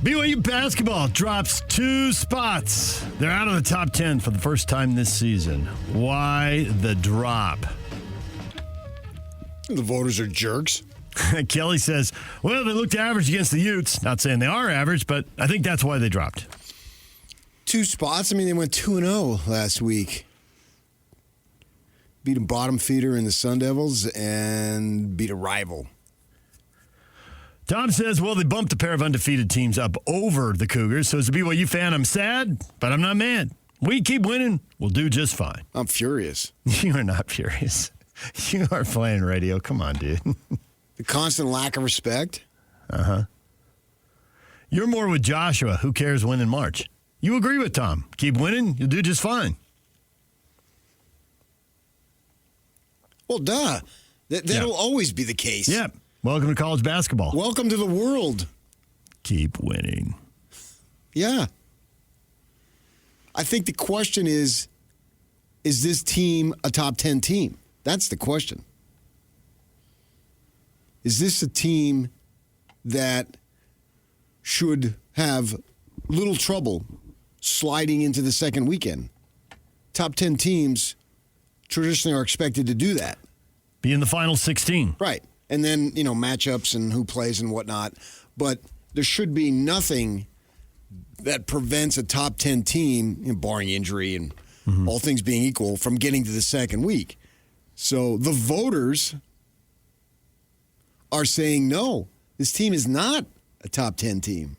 BYU basketball drops 2 spots. They're out of the top 10 for the first time this season. Why the drop? The voters are jerks. Kelly says, well, they looked average against the Utes. Not saying they are average, but I think that's why they dropped. 2 spots? I mean, they went 2-0 last week. Beat a bottom feeder in the Sun Devils and beat a rival. Tom says, well, they bumped a pair of undefeated teams up over the Cougars. So as a BYU fan, I'm sad, but I'm not mad. We keep winning. We'll do just fine. I'm furious. You are not furious. You are playing radio. Come on, dude. The constant lack of respect. Uh-huh. You're more with Joshua. Who cares when in March? You agree with Tom. Keep winning. You'll do just fine. Well, duh. That'll always be the case. Yeah. Welcome to college basketball. Welcome to the world. Keep winning. Yeah. I think the question is this team a top 10 team? That's the question. Is this a team that should have little trouble sliding into the second weekend? Top 10 teams traditionally are expected to do that. Be in the final 16. Right. And then, matchups and who plays and whatnot. But there should be nothing that prevents a top 10 team, barring injury and all things being equal, from getting to the second week. So the voters are saying, no, this team is not a top 10 team.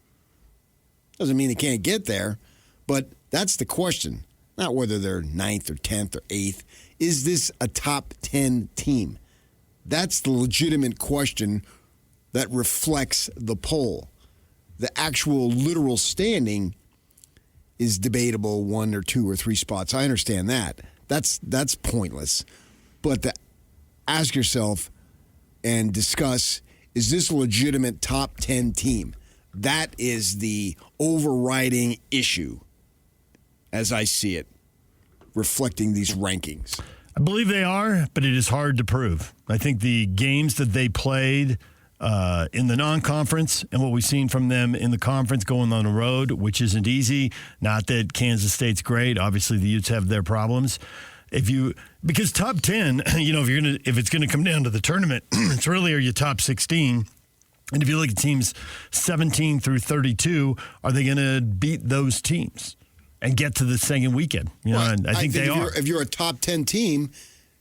Doesn't mean they can't get there, but that's the question. Not whether they're 9th or 10th or 8th. Is this a top 10 team? That's the legitimate question that reflects the poll. The actual literal standing is debatable, 1 or 2 or 3 spots. I understand that. That's pointless. But to ask yourself and discuss, is this a legitimate top 10 team? That is the overriding issue as I see it, reflecting these rankings. I believe they are, but it is hard to prove. I think the games that they played in the non-conference and what we've seen from them in the conference going on the road, which isn't easy. Not that Kansas State's great. Obviously, the Utes have their problems. Because top 10, if it's going to come down to the tournament, it's really are you top 16. And if you look at teams 17 through 32, are they going to beat those teams and get to the second weekend? And I think they are. If you're a top 10 team,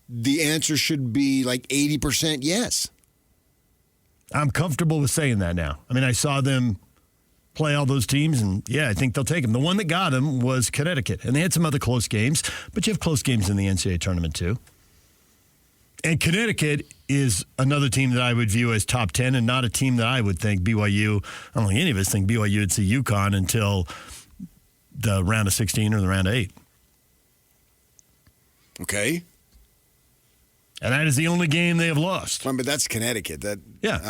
the answer should be like 80% yes. I'm comfortable with saying that now. I mean, I saw them play all those teams, and I think they'll take them. The one that got them was Connecticut, and they had some other close games, but you have close games in the NCAA tournament too. And Connecticut is another team that I would view as top 10 and not a team that I would think BYU, I don't think any of us think BYU would see UConn until the round of 16 or the round of 8. Okay. And that is the only game they have lost. But that's Connecticut. I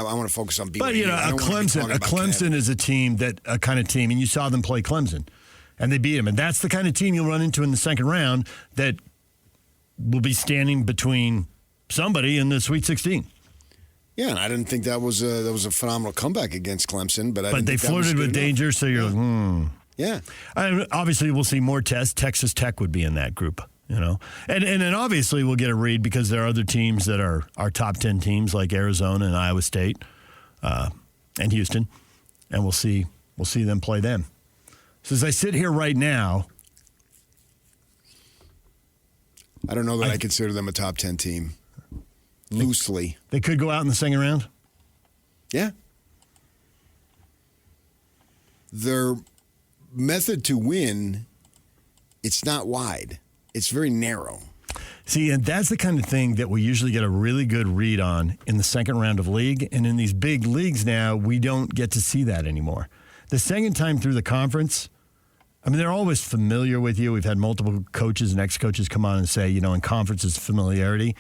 want to focus on BYU. But, Clemson is a kind of team, and you saw them play Clemson, and they beat them. And that's the kind of team you'll run into in the second round that will be standing between somebody in the Sweet 16. Yeah, and I didn't think that was a phenomenal comeback against Clemson. But they flirted with danger, so you're like, Yeah. Obviously, we'll see more tests. Texas Tech would be in that group. And then obviously we'll get a read because there are other teams that are top 10 teams like Arizona and Iowa State and Houston, and we'll see them play them. So as I sit here right now, I don't know that I consider them a top 10 team. Loosely. They could go out in the second round? Yeah. Their method to win, it's not wide. It's very narrow. See, and that's the kind of thing that we usually get a really good read on in the second round of league. And in these big leagues now, we don't get to see that anymore. The second time through the conference, I mean, they're always familiar with you. We've had multiple coaches and ex-coaches come on and say, in conference it's familiarity.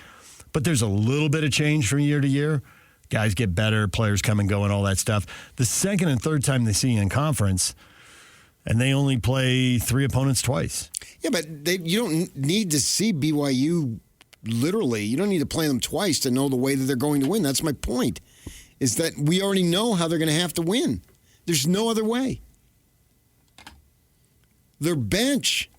But there's a little bit of change from year to year. Guys get better, players come and go and all that stuff. The second and third time they see you in conference, and they only play 3 opponents twice. Yeah, but you don't need to see BYU literally. You don't need to play them twice to know the way that they're going to win. That's my point, is that we already know how they're going to have to win. There's no other way. Their bench,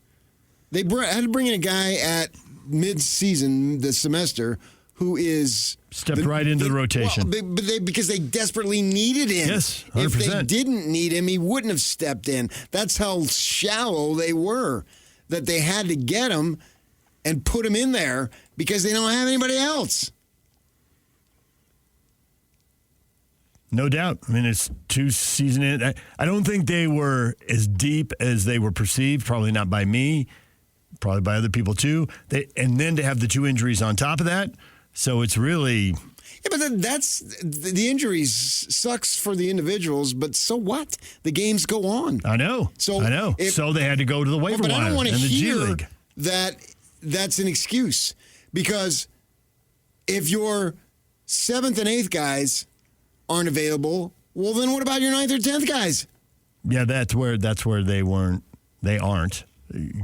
had to bring in a guy at mid-season, this semester, who is... Stepped right into the rotation. Well, because they desperately needed him. Yes, 100%. If they didn't need him, he wouldn't have stepped in. That's how shallow they were, that they had to get him and put him in there because they don't have anybody else. No doubt. I mean, it's 2 seasons in. I don't think they were as deep as they were perceived, probably not by me, probably by other people too. And then to have the 2 injuries on top of that. So it's really... Yeah, but that's the injuries sucks for the individuals, but so what? The games go on. I know. So they had to go to the waiver wire I don't want to and the G hear League. that that's an excuse, because if your 7th and 8th guys aren't available, well, then what about your 9th or 10th guys? Yeah, that's where they aren't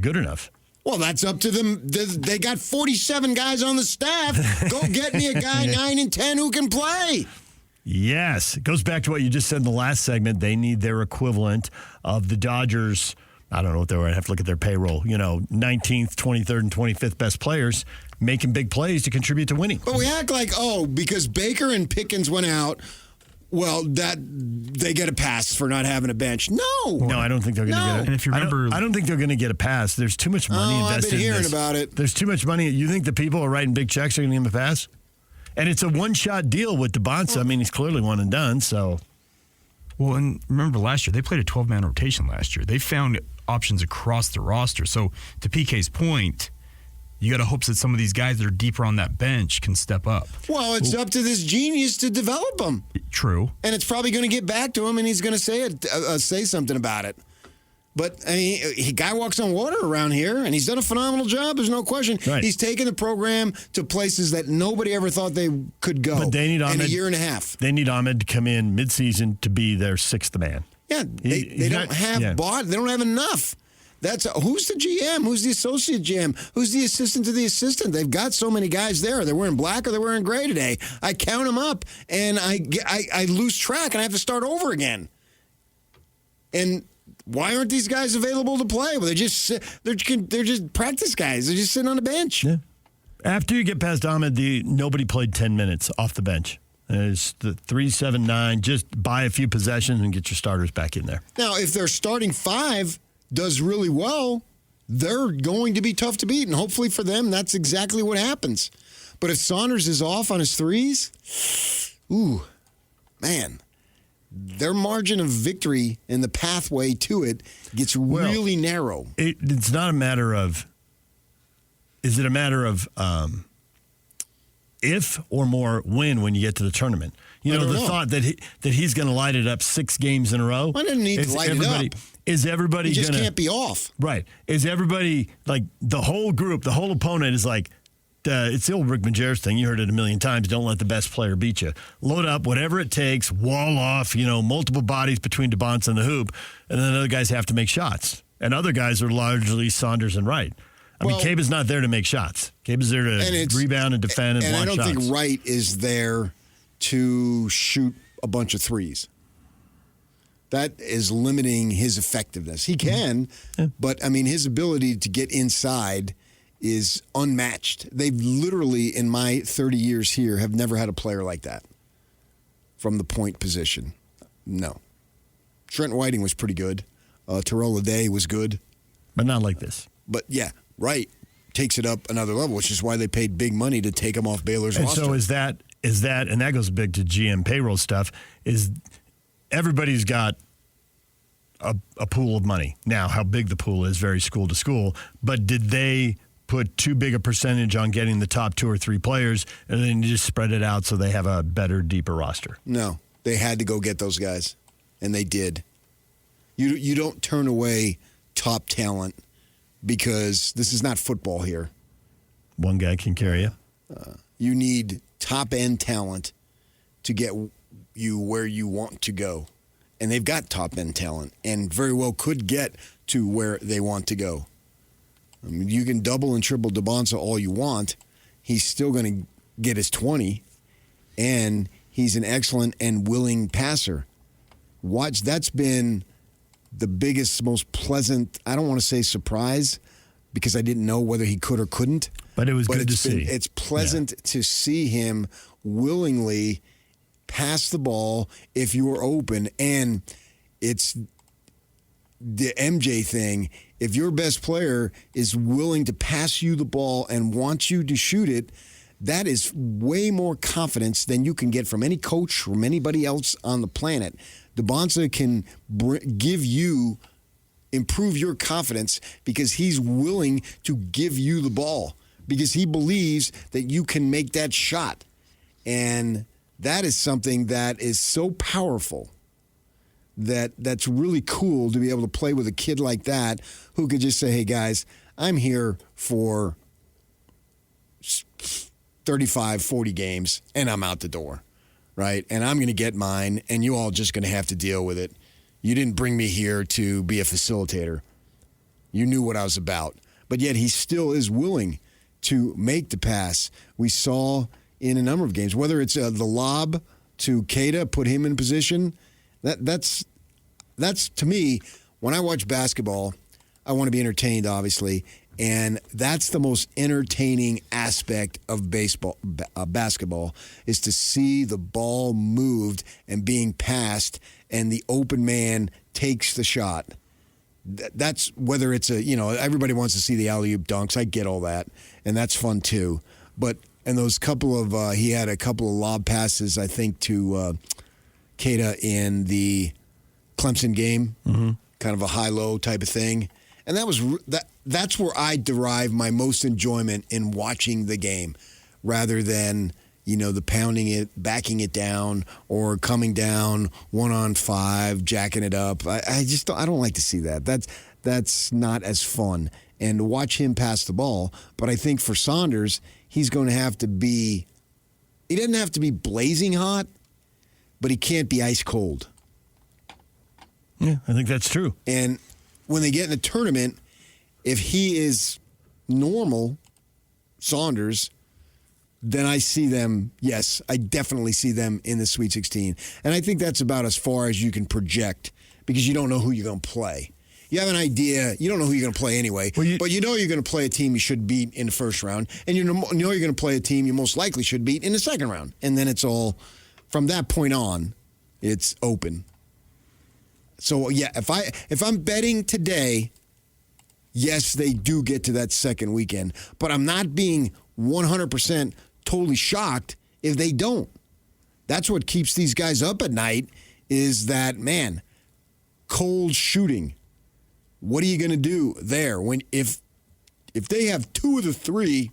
good enough. Well, that's up to them. They got 47 guys on the staff. Go get me a guy 9 and 10 who can play. Yes. It goes back to what you just said in the last segment. They need their equivalent of the Dodgers. I don't know what they were. I'd have to look at their payroll. 19th, 23rd, and 25th best players making big plays to contribute to winning. But we act like, because Baker and Pickens went out, well, that they get a pass for not having a bench. No, I don't think they're going to get it. And if you remember, I don't think they're going to get a pass. There's too much money invested. I've been hearing in this. about it. There's too much money. You think the people who are writing big checks are going to give him a pass? And it's a one-shot deal with DeBonsa. I mean, he's clearly one and done. So, well, and remember last year they played a 12-man rotation last year. They found options across the roster. So, to PK's point, you got to hope that some of these guys that are deeper on that bench can step up. Well, it's up to this genius to develop them. True. And it's probably going to get back to him, and he's going to say something about it. But, I mean, a guy walks on water around here, and he's done a phenomenal job. There's no question. Right. He's taken the program to places that nobody ever thought they could go. But they need Ahmed, in a year and a half. They need Ahmed to come in midseason to be their 6th man. Yeah, they don't have They don't have enough. Who's the GM? Who's the associate GM? Who's the assistant to the assistant? They've got so many guys there. They're wearing black or they're wearing gray today. I count them up, and I lose track, and I have to start over again. And why aren't these guys available to play? Well, they're just practice guys. They're just sitting on the bench. Yeah. After you get past Ahmed, nobody played 10 minutes off the bench. It's the 3-7-9. Just buy a few possessions and get your starters back in there. Now, if their starting 5 does really well, they're going to be tough to beat, and hopefully for them, that's exactly what happens. But if Saunders is off on his 3s, man, their margin of victory and the pathway to it gets really narrow. It's not a matter of, is it a matter of if or more when you get to the tournament? Thought that he's going to light it up 6 games in a row. I didn't need to light it up. Is everybody going to... can't be off. Right. Is everybody, like, the whole group, the whole opponent is like, it's the old Rick Majerus thing. You heard it a million times. Don't let the best player beat you. Load up whatever it takes, wall off, multiple bodies between DeBonsa and the hoop, and then other guys have to make shots. And other guys are largely Saunders and Wright. I mean, Cabe is not there to make shots. Cabe is there to rebound and defend and block shots. And I don't think Wright is there to shoot a bunch of 3s. That is limiting his effectiveness. He can, but, I mean, his ability to get inside is unmatched. They've literally, in my 30 years here, have never had a player like that from the point position. No. Trent Whiting was pretty good. Terrell Day was good. But not like this. But, yeah, Wright takes it up another level, which is why they paid big money to take him off Baylor's roster. So is that, and that goes big to GM payroll stuff, is everybody's got a pool of money. Now, how big the pool is varies school to school, but did they put too big a percentage on getting the top 2 or 3 players and then just spread it out so they have a better, deeper roster? No, they had to go get those guys, and they did. You don't turn away top talent because this is not football here. One guy can carry you. You need top-end talent to get you where you want to go. And they've got top-end talent and very well could get to where they want to go. I mean, you can double and triple DeBonsa all you want. He's still going to get his 20, and he's an excellent and willing passer. That's been the biggest, most pleasant, I don't want to say surprise, because I didn't know whether he could or couldn't. But it was good to see. It's pleasant to see him willingly pass the ball if you're open. And it's the MJ thing. If your best player is willing to pass you the ball and wants you to shoot it, that is way more confidence than you can get from any coach, from anybody else on the planet. DeBonsa can improve your confidence because he's willing to give you the ball, because he believes that you can make that shot. And that is something that is so powerful that's really cool to be able to play with a kid like that who could just say, hey, guys, I'm here for 35, 40 games, and I'm out the door, right? And I'm going to get mine, and you all just going to have to deal with it. You didn't bring me here to be a facilitator. You knew what I was about. But yet he still is willing to make the pass. We saw in a number of games, whether it's the lob to Keita, put him in position. That's to me, when I watch basketball, I want to be entertained, obviously, and that's the most entertaining aspect of basketball, is to see the ball moved and being passed, and the open man takes the shot. That's whether it's everybody wants to see the alley-oop dunks. I get all that, and that's fun too. And those couple of he had a couple of lob passes, I think, to Keita in the Clemson game, kind of a high-low type of thing. And that's where I derive my most enjoyment in watching the game, rather than, the pounding it, backing it down, or coming down 1-on-5, jacking it up. I don't like to see that. That's not as fun. And to watch him pass the ball, but I think for Saunders, he's going to have to be. He doesn't have to be blazing hot, but he can't be ice cold. Yeah, I think that's true. And when they get in a tournament, if he is normal, Saunders, then I see them, yes, I definitely see them in the Sweet 16. And I think that's about as far as you can project, because you don't know who you're going to play. You have an idea. You don't know who you're going to play anyway. But you know you're going to play a team you should beat in the first round. And you know you're going to play a team you most likely should beat in the second round. And then it's all, from that point on, it's open. So, yeah, if I'm betting today, yes, they do get to that second weekend. But I'm not being 100% totally shocked if they don't. That's what keeps these guys up at night, is that, man, cold shooting. What are you going to do there? If they have two of the three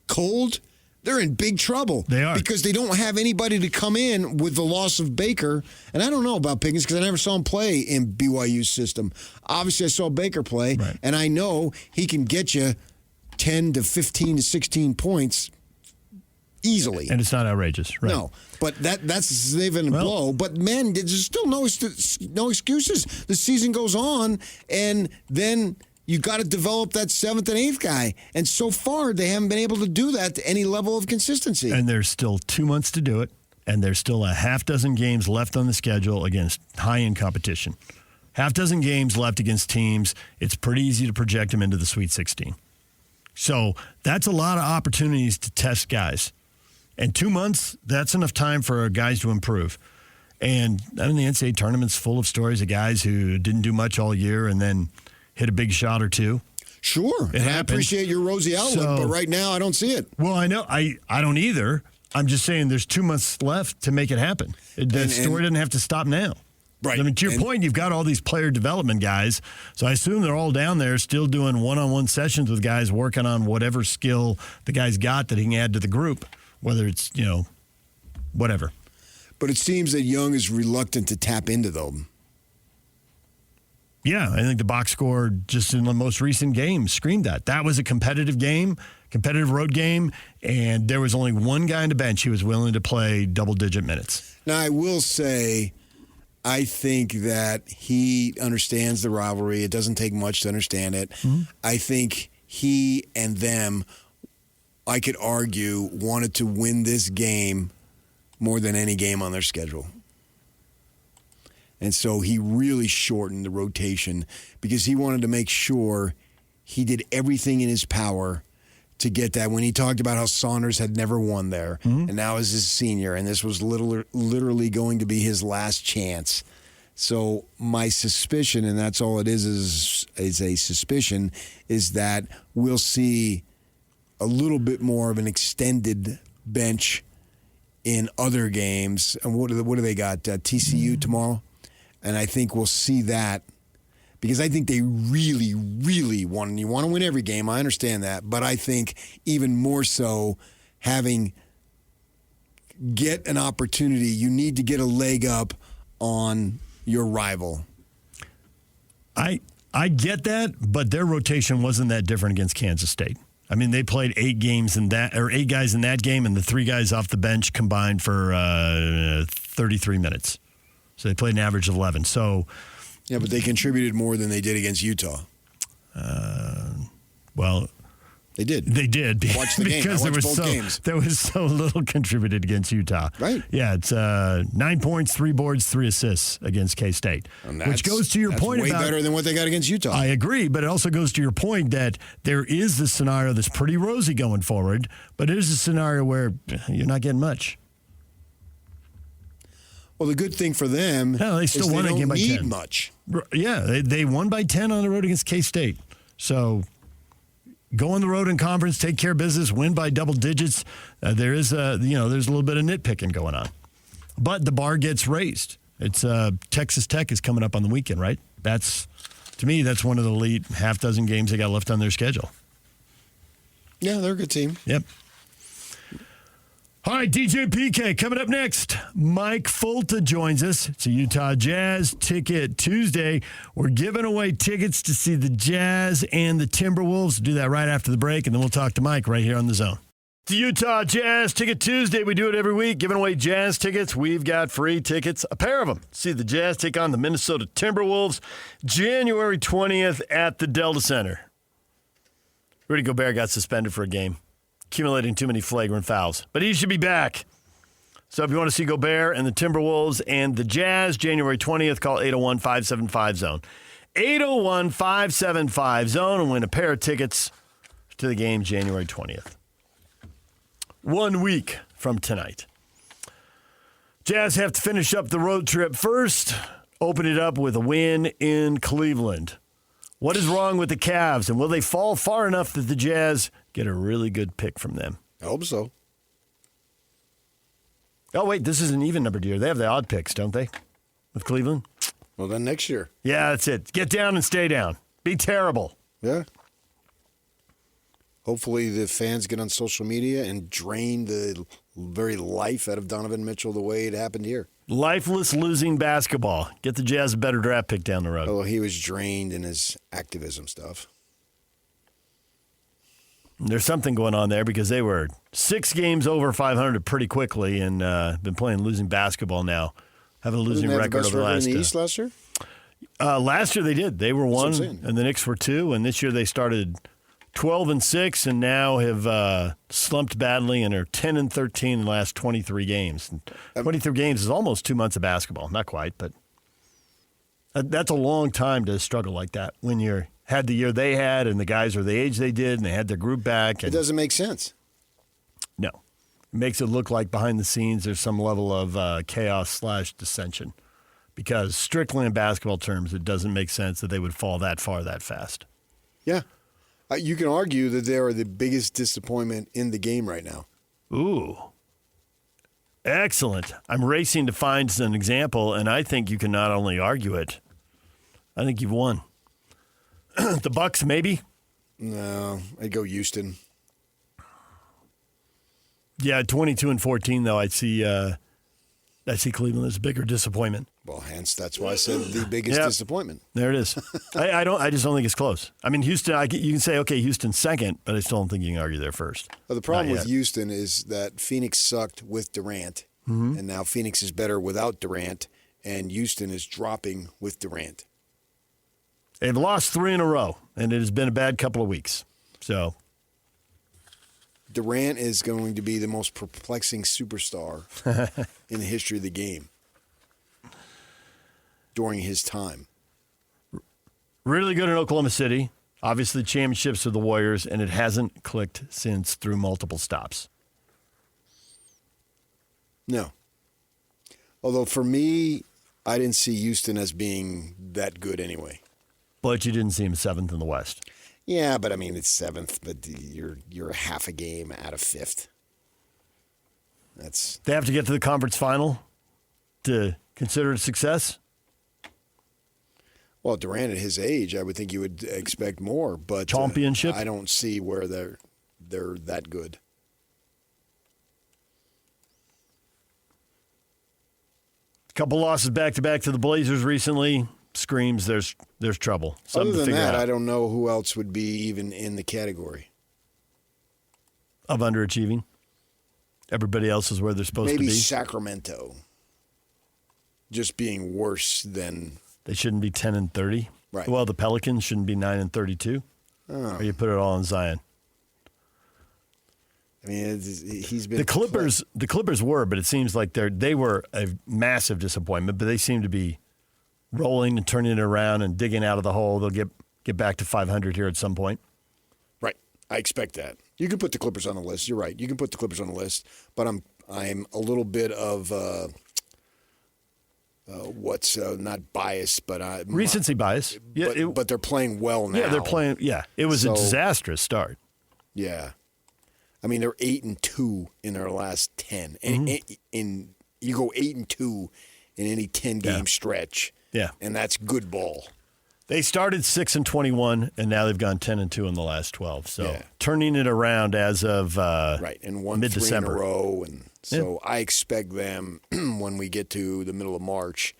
cold, they're in big trouble. They are. Because they don't have anybody to come in with the loss of Baker. And I don't know about Pickens because I never saw him play in BYU's system. Obviously, I saw Baker play, right, and I know he can get you 10 to 15 to 16 points easily. And it's not outrageous, right? No, but that's even a blow. But, man, there's still no excuses. The season goes on, and then you got to develop that seventh and eighth guy. And so far, they haven't been able to do that to any level of consistency. And there's still 2 months to do it, and there's still a half dozen games left on the schedule against high-end competition. Half dozen games left against teams. It's pretty easy to project them into the Sweet 16. So that's a lot of opportunities to test guys. And 2 months, that's enough time for guys to improve. And the NCAA tournament's full of stories of guys who didn't do much all year and then hit a big shot or two. Sure. It happened. I appreciate your rosy outlook, but right now I don't see it. Well, I know. I don't either. I'm just saying there's 2 months left to make it happen. The story doesn't have to stop now. Right. I mean, to your point, you've got all these player development guys. So I assume they're all down there still doing one-on-one sessions with guys working on whatever skill the guy's got that he can add to the group, whether it's, whatever. But it seems that Young is reluctant to tap into them. Yeah, I think the box score just in the most recent game screamed that. That was a competitive game, competitive road game, and there was only one guy on the bench who was willing to play double-digit minutes. Now, I will say, I think that he understands the rivalry. It doesn't take much to understand it. Mm-hmm. I think he and them, I could argue, wanted to win this game more than any game on their schedule. And so he really shortened the rotation because he wanted to make sure he did everything in his power to get that. When he talked about how Saunders had never won there, and now is his senior, and this was literally going to be his last chance. So my suspicion, and that's all it is a suspicion, is that we'll see a little bit more of an extended bench in other games. And what do they got? TCU tomorrow? And I think we'll see that because I think they really, really want, and you want to win every game, I understand that, but I think even more so get an opportunity, you need to get a leg up on your rival. I get that, but their rotation wasn't that different against Kansas State. I mean, they played 8 guys in that game, and the 3 guys off the bench combined for 33 minutes. So they played an average of 11. So, yeah, but they contributed more than they did against Utah. Well, they did. They did. Watch the game. Because there was so little contributed against Utah. Right. Yeah, it's 9 points, 3 boards, 3 assists against K-State. Which goes to your point way about... better than what they got against Utah. I agree, but it also goes to your point that there is this scenario that's pretty rosy going forward, but it is a scenario where you're not getting much. Well, the good thing for them they still is won they a game don't by need 10. much. Yeah, they won by 10 on the road against K-State. So... go on the road in conference, take care of business, win by double digits. There's a little bit of nitpicking going on, but the bar gets raised. It's Texas Tech is coming up on the weekend, right? To me, that's one of the elite half dozen games they got left on their schedule. Yeah, they're a good team. Yep. All right, DJ PK coming up next. Mike Folta joins us. It's a Utah Jazz Ticket Tuesday. We're giving away tickets to see the Jazz and the Timberwolves. Do that right after the break, and then we'll talk to Mike right here on The Zone. It's Utah Jazz Ticket Tuesday. We do it every week, giving away Jazz tickets. We've got free tickets, a pair of them. See the Jazz take on the Minnesota Timberwolves January 20th at the Delta Center. Rudy Gobert got suspended for a game, accumulating too many flagrant fouls. But he should be back. So if you want to see Gobert and the Timberwolves and the Jazz, January 20th, call 801-575-ZONE. 801-575-ZONE and win a pair of tickets to the game January 20th. 1 week from tonight. Jazz have to finish up the road trip first. Open it up with a win in Cleveland. What is wrong with the Cavs, and will they fall far enough that the Jazz get a really good pick from them? I hope so. Oh, wait, this is an even-numbered year. They have the odd picks, don't they, with Cleveland? Well, then next year. Yeah, that's it. Get down and stay down. Be terrible. Yeah. Hopefully the fans get on social media and drain the very life out of Donovan Mitchell the way it happened here. Lifeless losing basketball. Get the Jazz a better draft pick down the road. Oh, he was drained in his activism stuff. There's something going on there because they were 6 games over 500 pretty quickly and been playing losing basketball now. Having a losing record over the last. In the East last year? Last year they did. They were 1, saying. and the Knicks were 2, and this year they started 12-6 and now have slumped badly and are 10-13 in the last 23 games. 23 games is almost 2 months of basketball. Not quite, but that's a long time to struggle like that when you're had the year they had and the guys are the age they did and they had their group back. And it doesn't make sense. No. It makes it look like behind the scenes there's some level of chaos/dissension because strictly in basketball terms, it doesn't make sense that they would fall that far that fast. Yeah. You can argue that they are the biggest disappointment in the game right now. Ooh. Excellent. I'm racing to find an example, and I think you can not only argue it, I think you've won. The Bucks, maybe? No, I'd go Houston. Yeah, 22-14, though, I see Cleveland as a bigger disappointment. Well, hence, that's why I said the biggest disappointment. There it is. I just don't think it's close. I mean, Houston, you can say, okay, Houston's second, but I still don't think you can argue there first. Well, the problem with Houston is that Phoenix sucked with Durant, and now Phoenix is better without Durant, and Houston is dropping with Durant. They've lost 3 in a row, and it has been a bad couple of weeks. So Durant is going to be the most perplexing superstar in the history of the game. during his time. Really good in Oklahoma City. Obviously, championships with the Warriors, and it hasn't clicked since through multiple stops. No. Although for me, I didn't see Houston as being that good anyway. But you didn't see him seventh in the West. Yeah, but I mean it's seventh, but you're half a game out of fifth. They have to get to the conference final to consider it a success. Well, Durant at his age, I would think you would expect more, but championship. I don't see where they're that good. Couple losses back-to-back to the Blazers recently screams there's trouble. Something Other than to figure that, out. I don't know who else would be even in the category of underachieving. Everybody else is where they're supposed to be. Maybe Sacramento just being worse than they shouldn't be 10-30. Right. Well, the Pelicans shouldn't be 9-32. Oh. Or you put it all on Zion. I mean, he's been the Clippers. The Clippers were, but it seems like they were a massive disappointment. But they seem to be rolling and turning it around and digging out of the hole. They'll get back to 500 here at some point. Right, I expect that. You can put the Clippers on the list. You're right. You can put the Clippers on the list. But I'm a little bit of not biased, but recency bias. Yeah, but they're playing well now. Yeah, they're playing. Yeah, it was a disastrous start. Yeah. I mean, they're 8-2 in their last 10. And you go 8-2 in any 10-game stretch. Yeah. And that's good ball. They started 6-21, and now they've gone 10-2 in the last 12. So turning it around as of and won mid-December. 3 in a row. And so I expect them, when we get to the middle of March,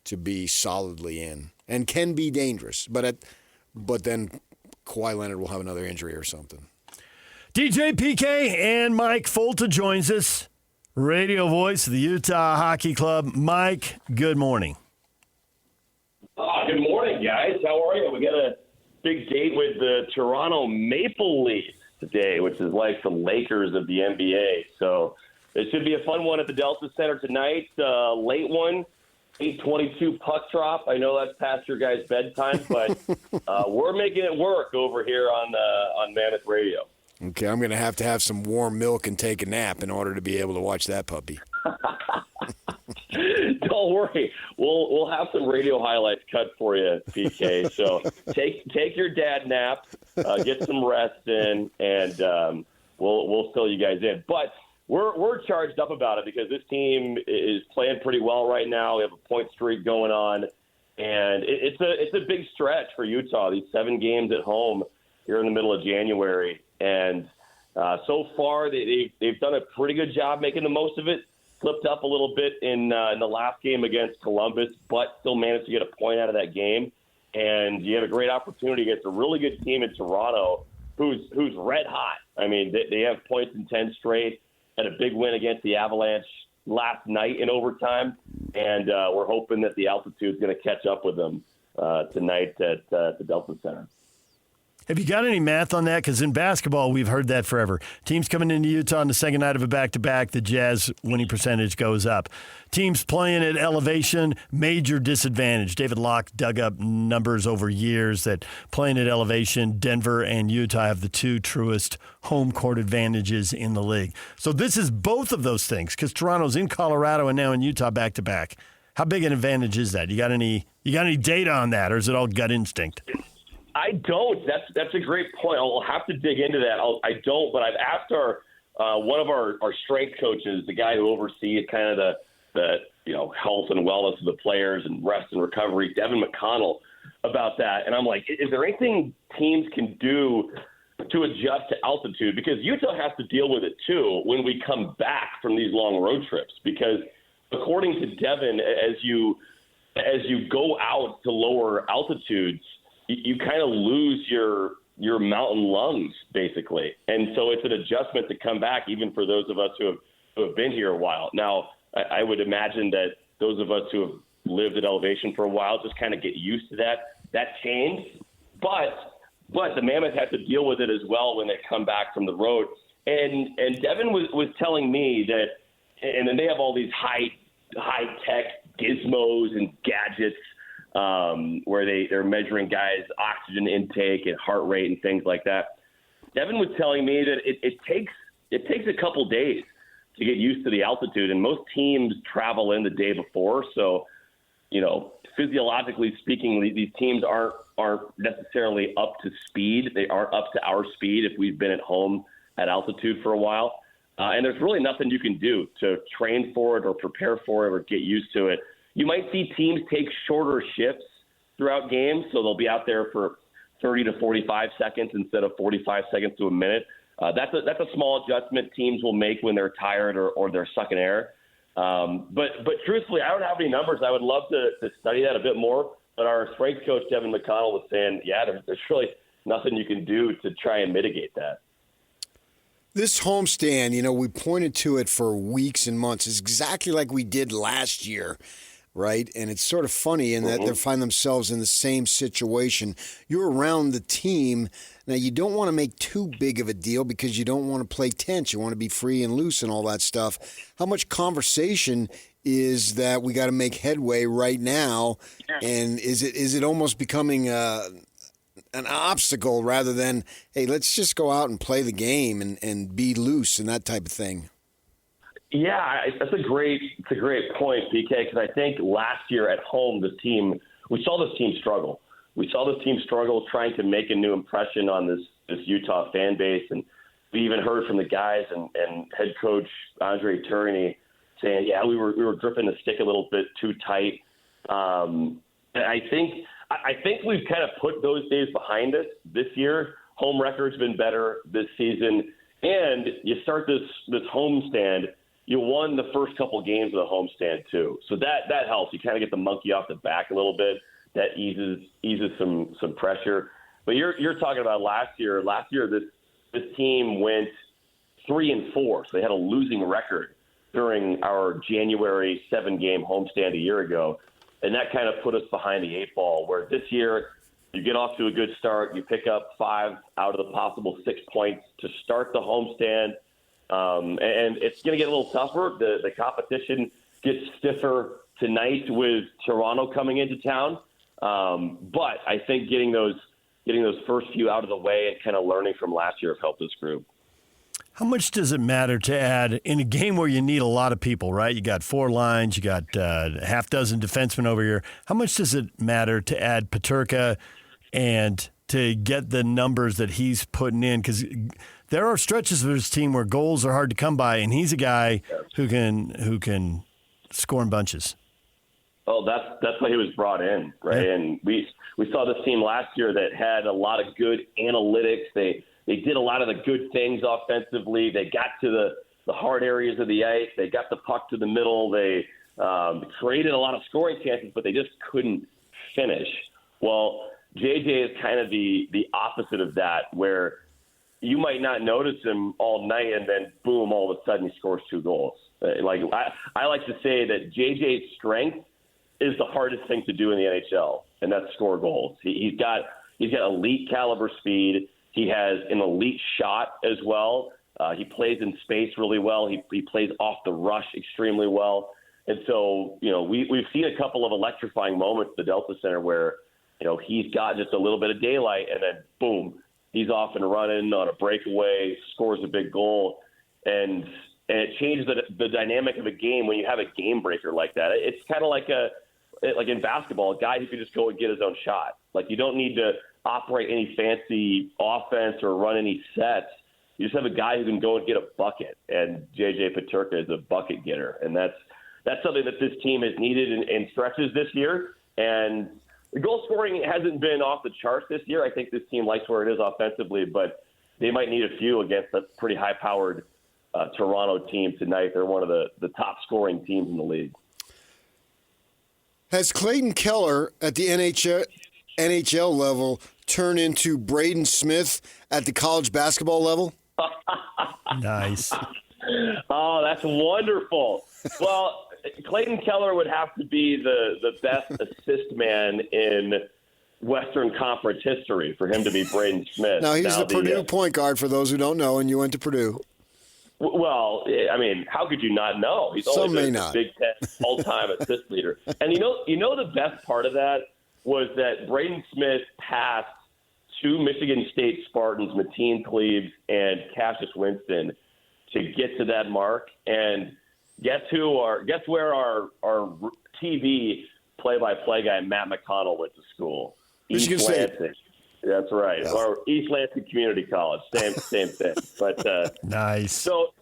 to be solidly in. And can be dangerous. But then Kawhi Leonard will have another injury or something. DJ PK and Mike Folta joins us, radio voice of the Utah Hockey Club. Mike, good morning. Good morning, guys. How are you? We got a big date with the Toronto Maple Leafs today, which is like the Lakers of the NBA. So it should be a fun one at the Delta Center tonight. Late one, 8:22 puck drop. I know that's past your guys' bedtime, but we're making it work over here on Mammoth Radio. Okay, I'm going to have some warm milk and take a nap in order to be able to watch that puppy. Don't worry, we'll have some radio highlights cut for you, PK. So take your dad nap, get some rest in, and we'll fill you guys in. But we're charged up about it because this team is playing pretty well right now. We have a point streak going on, and it's a big stretch for Utah. These 7 games at home here in the middle of January. And so far, they've done a pretty good job making the most of it. Slipped up a little bit in the last game against Columbus, but still managed to get a point out of that game. And you have a great opportunity against a really good team in Toronto who's red hot. I mean, they have points in 10 straight, had a big win against the Avalanche last night in overtime. And we're hoping that the altitude is going to catch up with them tonight at the Delta Center. Have you got any math on that? Because in basketball, we've heard that forever. Teams coming into Utah on the second night of a back-to-back, the Jazz winning percentage goes up. Teams playing at elevation, major disadvantage. David Locke dug up numbers over years that playing at elevation, Denver and Utah have the 2 truest home court advantages in the league. So this is both of those things because Toronto's in Colorado and now in Utah back-to-back. How big an advantage is that? You got any data on that, or is it all gut instinct? I don't. That's a great point. I'll have to dig into that. I don't, but I've asked one of our strength coaches, the guy who oversees kind of the health and wellness of the players and rest and recovery, Devin McConnell, about that. And I'm like, is there anything teams can do to adjust to altitude? Because Utah has to deal with it too when we come back from these long road trips. Because according to Devin, as you go out to lower altitudes, you kind of lose your mountain lungs, basically. And so it's an adjustment to come back, even for those of us who have been here a while. Now, I would imagine that those of us who have lived at elevation for a while just kind of get used to that change. But the Mammoth has to deal with it as well when they come back from the road. And Devin was telling me that, and then they have all these high-tech gizmos and gadgets where they're measuring guys' oxygen intake and heart rate and things like that. Devin was telling me that it takes a couple days to get used to the altitude, and most teams travel in the day before. So, physiologically speaking, these teams aren't necessarily up to speed. They aren't up to our speed if we've been at home at altitude for a while. And there's really nothing you can do to train for it or prepare for it or get used to it. You might see teams take shorter shifts throughout games, so they'll be out there for 30 to 45 seconds instead of 45 seconds to a minute. That's a small adjustment teams will make when they're tired or they're sucking air. But truthfully, I don't have any numbers. I would love to study that a bit more. But our strength coach, Devin McConnell, was saying, there's really nothing you can do to try and mitigate that. This homestand, we pointed to it for weeks and months. It's exactly like we did last year, right? And it's sort of funny in that they find themselves in the same situation. You're around the team. Now, you don't want to make too big of a deal because you don't want to play tense. You want to be free and loose and all that stuff. How much conversation is that we got to make headway right now? And is it almost becoming an obstacle rather than, hey, let's just go out and play the game and be loose and that type of thing? Yeah, that's a great point, PK, because I think last year at home, we saw this team struggle. We saw this team struggle trying to make a new impression on this Utah fan base. And we even heard from the guys and head coach Andre Tourigny saying, we were gripping the stick a little bit too tight. And I think we've kind of put those days behind us this year. Home record's been better this season. And you start this homestand. You won the first couple games of the homestand too. So that helps. You kind of get the monkey off the back a little bit. That eases some pressure. But you're talking about last year. Last year this team went 3-4. So they had a losing record during our January 7-game homestand a year ago. And that kind of put us behind the 8 ball, where this year you get off to a good start. You pick up 5 out of the possible 6 points to start the homestand. And it's going to get a little tougher. The competition gets stiffer tonight with Toronto coming into town. But I think getting those first few out of the way and kind of learning from last year have helped this group. How much does it matter to add in a game where you need a lot of people, right? You got 4 lines, you got half dozen defensemen over here. How much does it matter to add Peterka and to get the numbers that he's putting in? Because there are stretches of his team where goals are hard to come by, and he's a guy who can score in bunches. Oh, that's why he was brought in, right? Yeah. And we saw this team last year that had a lot of good analytics. They did a lot of the good things offensively. They got to the hard areas of the ice. They got the puck to the middle. They created a lot of scoring chances, but they just couldn't finish. Well, JJ is kind of the opposite of that, where you might not notice him all night and then, boom, all of a sudden he scores 2 goals. I like to say that JJ's strength is the hardest thing to do in the NHL, and that's score goals. He's got elite caliber speed. He has an elite shot as well. He plays in space really well. He plays off the rush extremely well. And so, we've seen a couple of electrifying moments at the Delta Center where, he's got just a little bit of daylight and then, boom, he's off and running on a breakaway, scores a big goal. And it changes the dynamic of a game when you have a game breaker like that. It's kind of like in basketball, a guy who can just go and get his own shot. Like, you don't need to operate any fancy offense or run any sets. You just have a guy who can go and get a bucket, and JJ Peterka is a bucket getter, and that's something that this team has needed in stretches this year. And the goal scoring hasn't been off the charts this year. I think this team likes where it is offensively, but they might need a few against a pretty high-powered Toronto team tonight. They're one of the top scoring teams in the league. Has Clayton Keller at the NHL level turned into Braden Smith at the college basketball level? Nice. Oh, that's wonderful. Well, Clayton Keller would have to be the best assist man in Western Conference history for him to be Braden Smith. Now, he's the Purdue point guard, for those who don't know, and you went to Purdue. Well, I mean, how could you not know? He's Some only may the not. Big Ten all-time assist leader. And you know the best part of that was that Braden Smith passed two Michigan State Spartans, Mateen Cleaves and Cassius Winston, to get to that mark. And guess where our TV play-by-play guy Matt McConnell went to school? Michigan East State. Lansing. That's right. Yeah. Or East Lansing Community College. Same thing. But Nice. So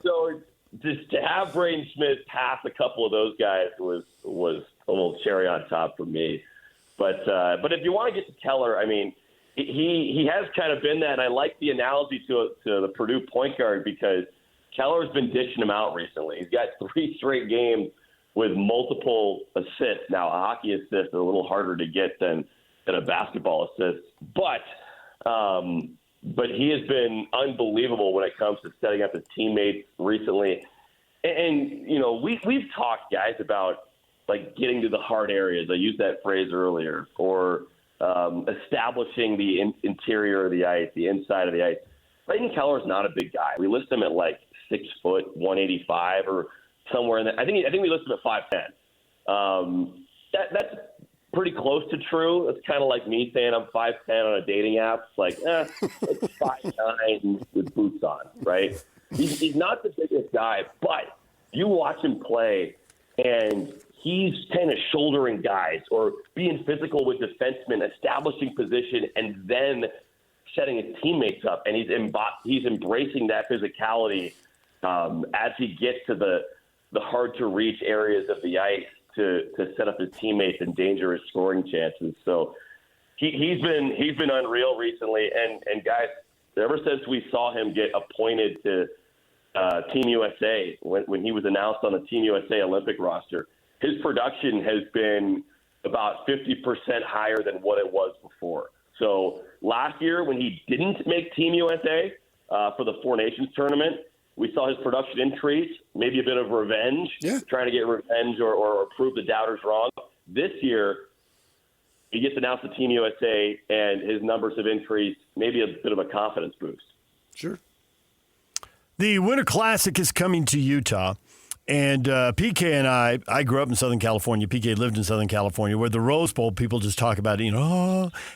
just to have Braden Smith pass a couple of those guys was a little cherry on top for me. But if you want to get to Keller, I mean, he has kind of been that. And I like the analogy to the Purdue point guard because Keller's been dishing him out recently. He's got 3 straight games with multiple assists. Now, a hockey assist is a little harder to get than a basketball assist. But he has been unbelievable when it comes to setting up his teammates recently. And you know, we've talked, guys, about like getting to the hard areas. I used that phrase earlier, or establishing the interior of the ice, the inside of the ice. Clayton Keller is not a big guy. We list him at like 6 foot, 185, or somewhere in that. I think we list him at 5'10". That's pretty close to true. It's kind of like me saying I'm 5'10" on a dating app. It's like, it's 5'9" with boots on, right? He's not the biggest guy, but you watch him play, and he's kind of shouldering guys or being physical with defensemen, establishing position, and then setting his teammates up. And he's embracing that physicality as he gets to the hard-to-reach areas of the ice to set up his teammates and dangerous scoring chances. So he's been unreal recently. And guys, ever since we saw him get appointed to Team USA, when he was announced on the Team USA Olympic roster, his production has been about 50% higher than what it was before. So last year when he didn't make Team USA for the Four Nations tournament, we saw his production increase, maybe a bit of revenge, trying to get revenge or prove the doubters wrong. This year, he gets announced to Team USA, and his numbers have increased, maybe a bit of a confidence boost. Sure. The Winter Classic is coming to Utah. And PK and I grew up in Southern California. PK lived in Southern California, where the Rose Bowl, people just talk about it,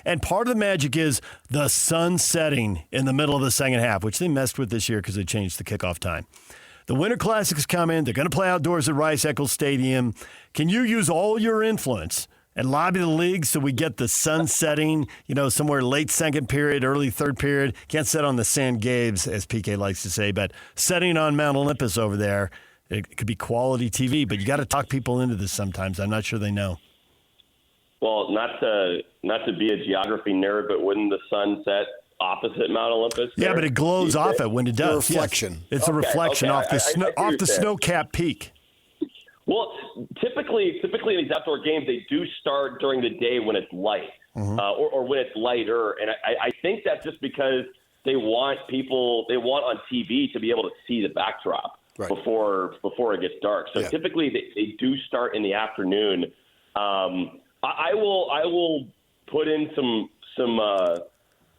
and part of the magic is the sun setting in the middle of the second half, which they messed with this year because they changed the kickoff time. The Winter Classic is coming. They're going to play outdoors at Rice-Eccles Stadium. Can you use all your influence and lobby the league so we get the sun setting, somewhere late second period, early third period? Can't set on the San Gables, as PK likes to say, but setting on Mount Olympus over there. It could be quality TV, but you got to talk people into this sometimes. I'm not sure they know. Well, not to be a geography nerd, but wouldn't the sun set opposite Mount Olympus? Yeah, but it glows off it when it does. It's a reflection. Yes. It's a reflection off the snow-capped peak. Well, typically in these outdoor games, they do start during the day when it's light, or when it's lighter. And I think that's just because they want on TV to be able to see the backdrop. Right. Before it gets dark. So typically they do start in the afternoon. I will put in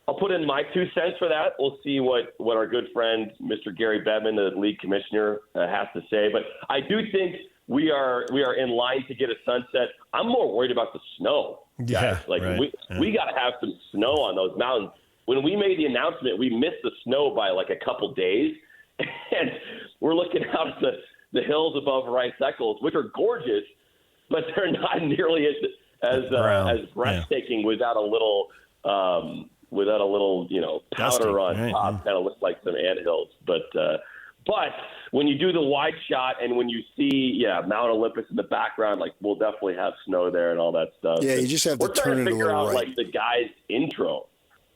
I'll put in my 2 cents for that. We'll see what our good friend Mr. Gary Bettman, the league commissioner, has to say. But I do think we are in line to get a sunset. I'm more worried about the snow, guys. We got to have some snow on those mountains. When we made the announcement, we missed the snow by like a couple days. And we're looking out at the hills above Rice-Eccles, which are gorgeous, but they're not nearly as breathtaking without a little powder on top. Kind of looks like some anthills. But when you do the wide shot and when you see Mount Olympus in the background, like we'll definitely have snow there and all that stuff. Yeah, you just have to turn it a little right. We're trying to figure out like the guy's intro,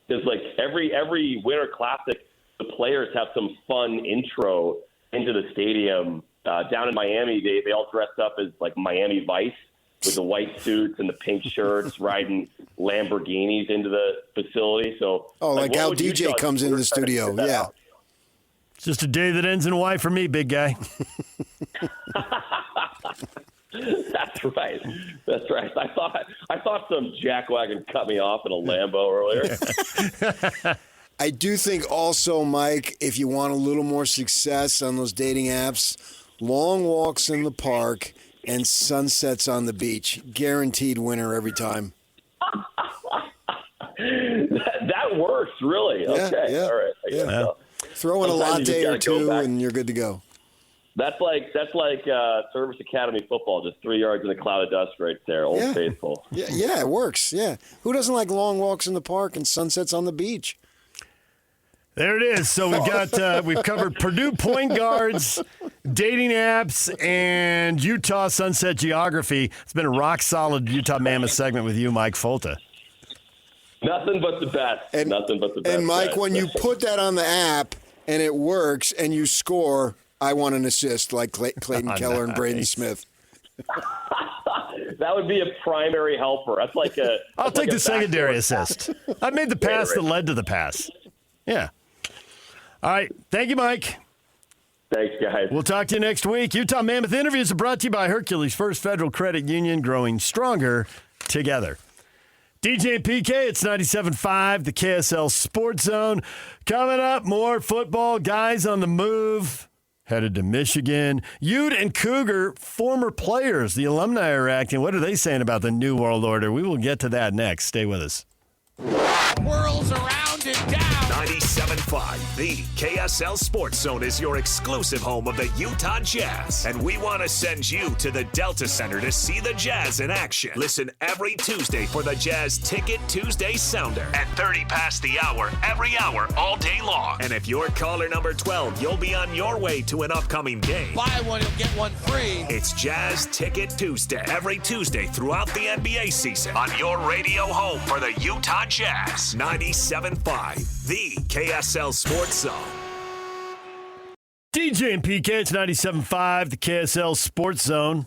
because like every Winter Classic, the players have some fun intro into the stadium. Down in Miami, they all dressed up as like Miami Vice with the white suits and the pink shirts, riding Lamborghinis into the facility. So, like how DJ comes into the studio. Yeah. It's just a day that ends in Y for me, big guy. That's right. I thought some jackwagon cut me off in a Lambo earlier. I do think also, Mike, if you want a little more success on those dating apps, long walks in the park and sunsets on the beach. Guaranteed winner every time. That works, really. Okay. Yeah, All right. I guess so. Throw in a Sometimes you latte just or gotta go two, back. and you're good to go. That's like Service Academy football, just 3 yards in a cloud of dust right there. Old Yeah. Faithful. Yeah, it works. Yeah. Who doesn't like long walks in the park and sunsets on the beach? There it is. So we've covered Purdue point guards, dating apps, and Utah sunset geography. It's been a rock solid Utah Mammoth segment with you, Mike Folta. Nothing but the best. Nothing but the best. And Mike, guys. when you put that on the app and it works and you score, I want an assist like Clayton Keller and Braden Smith. That would be a primary helper. That's like a. I'll take the secondary assist. I made the pass right. that led to the pass. Yeah. All right. Thank you, Mike. Thanks, guys. We'll talk to you next week. Utah Mammoth Interviews are brought to you by Hercules First Federal Credit Union, growing stronger together. DJ and PK, it's 97.5, the KSL Sports Zone. Coming up, more football, guys on the move, headed to Michigan. Ute and Cougar, former players. The alumni are acting. What are they saying about the New World Order? We will get to that next. Stay with us. Whirls around and down. 97.5, the KSL Sports Zone is your exclusive home of the Utah Jazz. And we want to send you to the Delta Center to see the Jazz in action. Listen every Tuesday for the Jazz Ticket Tuesday Sounder at 30 past the hour, every hour, all day long. And if you're caller number 12, you'll be on your way to an upcoming game. Buy one, you'll get one free. It's Jazz Ticket Tuesday, every Tuesday throughout the NBA season on your radio home for the Utah Jazz. 97.5, the KSL Sports Zone. DJ and PK, it's 97.5, the KSL Sports Zone.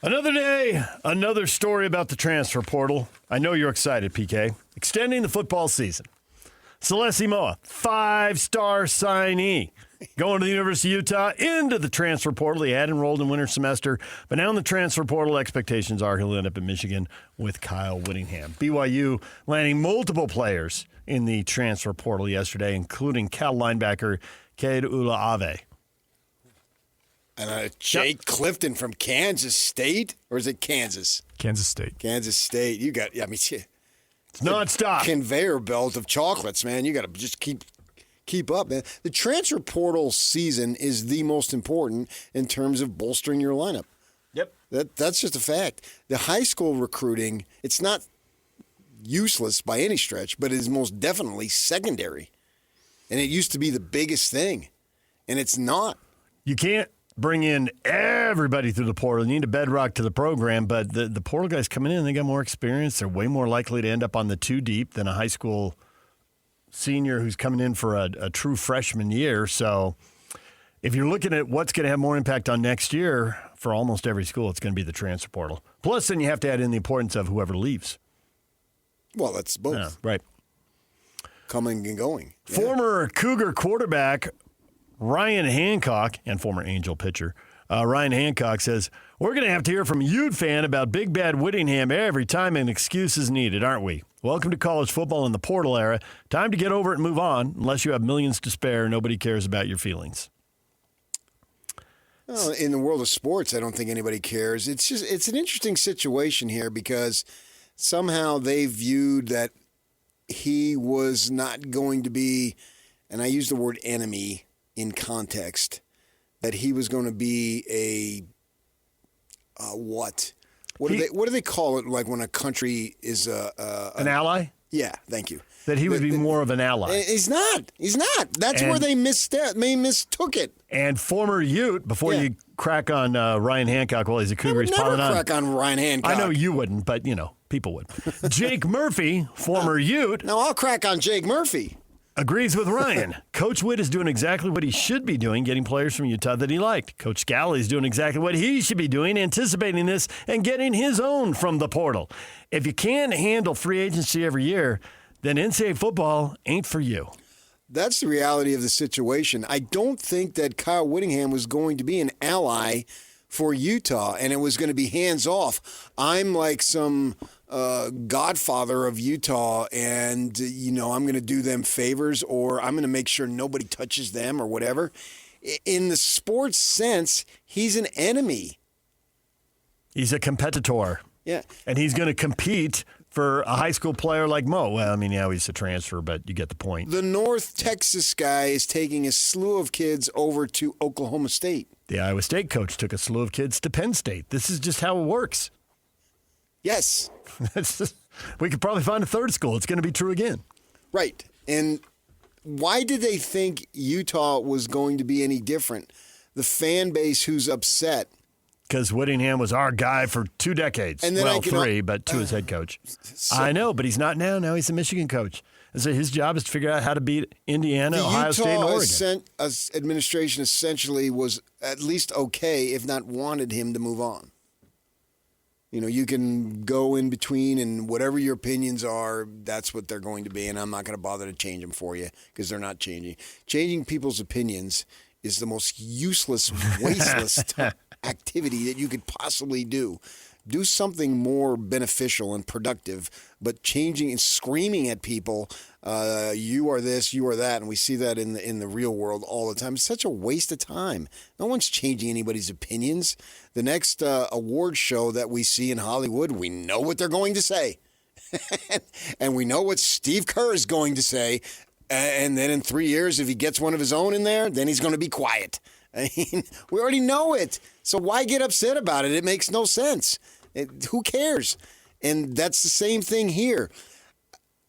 Another day, another story about the transfer portal. I know you're excited, PK. Extending the football season. Celeste Moa, 5-star signee. Going to the University of Utah into the transfer portal. He had enrolled in winter semester, but now in the transfer portal, expectations are he'll end up in Michigan with Kyle Whittingham. BYU landing multiple players in the transfer portal yesterday, including Cal linebacker Cade Ulaave. And Jake Clifton from Kansas State? Or is it Kansas? Kansas State. Kansas State. You got, I mean, It's nonstop. conveyor belt of chocolates, man. You got to just keep up, man. The transfer portal season is the most important in terms of bolstering your lineup. Yep. That's just a fact. The high school recruiting, it's not useless by any stretch, but it is most definitely secondary. And it used to be the biggest thing, and it's not. You can't bring in everybody through the portal. You need a bedrock to the program, but the portal guys coming in, they got more experience. They're way more likely to end up on the 2 deep than a high school senior who's coming in for a true freshman year. So if you're looking at what's going to have more impact on next year for almost every school, it's going to be the transfer portal. Plus, then you have to add in the importance of whoever leaves. Well, that's both. Yeah, right. Coming and going. Yeah. Former Cougar quarterback Ryan Hancock and former Angel pitcher Ryan Hancock says, we're going to have to hear from a Ute fan about Big Bad Whittingham every time an excuse is needed, aren't we? Welcome to college football in the portal era. Time to get over it and move on. Unless you have millions to spare, nobody cares about your feelings. Well, in the world of sports, I don't think anybody cares. It's an interesting situation here because somehow they viewed that he was not going to be, and I use the word enemy in context, that he was going to be what? What do they call it? Like when a country is An ally? Yeah, thank you. That he would be more of an ally. He's not. That's where they mistook it. And former Ute, before you crack on Ryan Hancock while he's a Cougar, I would he's never piling on. crack on Ryan Hancock. I know you wouldn't, but, people would. Jake Murphy, former Ute, No, I'll crack on Jake Murphy. agrees with Ryan. Coach Witt is doing exactly what he should be doing, getting players from Utah that he liked. Coach Scally is doing exactly what he should be doing, anticipating this and getting his own from the portal. If you can't handle free agency every year, then NCAA football ain't for you. That's the reality of the situation. I don't think that Kyle Whittingham was going to be an ally for Utah, and it was going to be hands off. I'm like some godfather of Utah, and I'm going to do them favors, or I'm going to make sure nobody touches them or whatever. In the sports sense, he's an enemy. He's a competitor. Yeah. And he's going to compete for a high school player like Mo. Well, I mean, yeah, he's a transfer, but you get the point. The North Texas guy is taking a slew of kids over to Oklahoma State. The Iowa State coach took a slew of kids to Penn State. This is just how it works. Yes. We could probably find a third school. It's going to be true again. Right. And why did they think Utah was going to be any different? The fan base who's upset. Because Whittingham was our guy for 2 decades. And then well, 3, but 2 as head coach. I know, but he's not now. Now he's a Michigan coach. And so his job is to figure out how to beat Indiana, Ohio State, and Oregon. The Utah administration essentially was at least okay, if not wanted him to move on. You can go in between, and whatever your opinions are, that's what they're going to be, and I'm not going to bother to change them for you because they're not changing. Changing people's opinions is the most useless, wasteless activity that you could possibly do. Do something more beneficial and productive, but changing and screaming at people, you are this, you are that, and we see that in the real world all the time. It's such a waste of time. No one's changing anybody's opinions. The next award show that we see in Hollywood, we know what they're going to say. And we know what Steve Kerr is going to say. And then in 3 years, if he gets one of his own in there, then he's going to be quiet. I mean, we already know it. So why get upset about it? It makes no sense. Who cares? And that's the same thing here.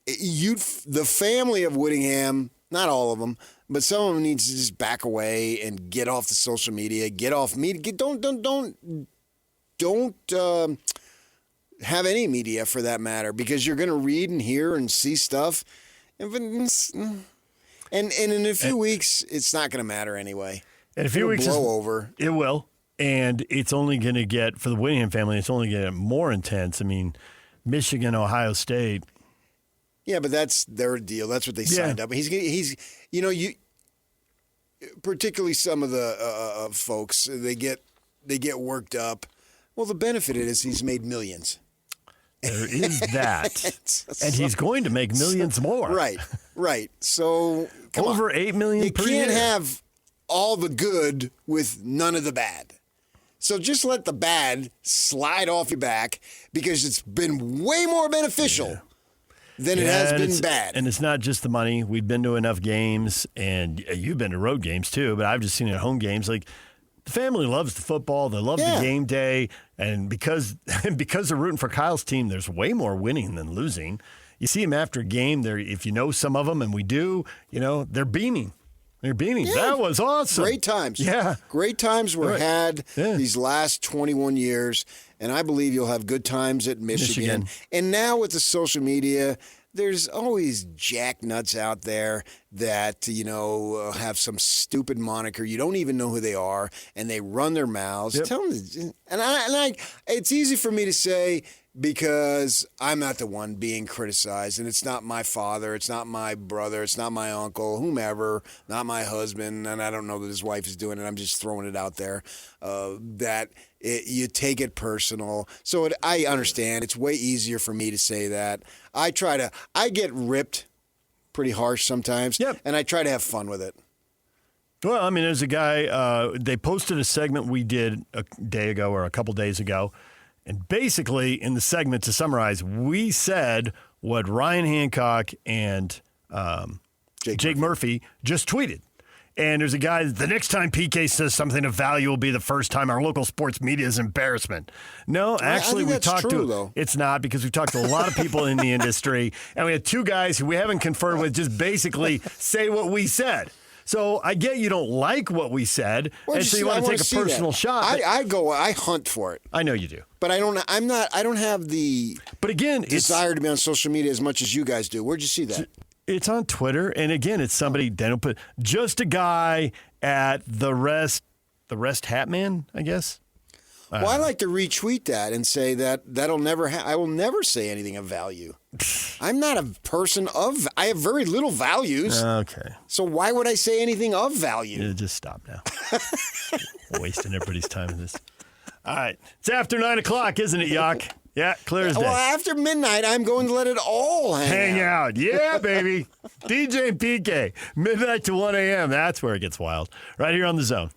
The family of Whittingham, not all of them, but some of them needs to just back away and get off the social media, get off media. Don't have any media for that matter, because you're going to read and hear and see stuff. And in a few weeks, it's not going to matter anyway. In a few weeks, blow over. It will. And it's only going to get, for the Whittingham family, it's only going to get more intense. I mean, Michigan, Ohio State. Yeah, but that's their deal. That's what they signed up. He's particularly some of the folks, they get worked up. Well, the benefit is he's made millions. There is that. And he's going to make millions more. Right. So, over 8 million per year. You can't have all the good with none of the bad. So just let the bad slide off your back, because it's been way more beneficial than it has been bad. And it's not just the money. We've been to enough games, and you've been to road games too, but I've just seen it at home games. Like, the family loves the football. They love the game day. And because they're rooting for Kyle's team, there's way more winning than losing. You see them after a game. If you know some of them, and we do, they're beaming. They're beaming. Yeah. That was awesome. Great times. Yeah. Great times were had these last 21 years, and I believe you'll have good times at Michigan. And now with the social media, there's always jacknuts out there that, have some stupid moniker. You don't even know who they are, and they run their mouths. Yep. Tell them, and it's easy for me to say, because I'm not the one being criticized, and it's not my father, it's not my brother, it's not my uncle, whomever, not my husband, and I don't know that his wife is doing it. I'm just throwing it out there, you take it personal. So I understand. It's way easier for me to say that. I get ripped pretty harsh sometimes, and I try to have fun with it. Well, I mean, there's a guy, they posted a segment we did a day ago or a couple days ago. And basically, in the segment, to summarize, we said what Ryan Hancock and Jake Murphy just tweeted. And there's a guy, the next time PK says something of value will be the first time our local sports media's embarrassment. No, actually, we talked to, though. It's not, because we've talked to a lot of people in the industry, and we had 2 guys who we haven't conferred with just basically say what we said. So I get you don't like what we said, and so you want to take a personal shot. I hunt for it. I know you do, but I don't have the. But again, desire to be on social media as much as you guys do. Where'd you see that? It's on Twitter, and again, it's somebody. They don't put just a guy at the rest hat man, I guess. Well, I like to retweet that and say that'll never I will never say anything of value. I'm not a person I have very little values. Okay. So why would I say anything of value? Yeah, just stop now. Wasting everybody's time in this. All right. It's after 9 o'clock, isn't it, Yak? Yeah, clear as day. Well, after midnight, I'm going to let it all hang out. Yeah, baby. DJ and PK, midnight to 1 a.m. That's where it gets wild. Right here on The Zone.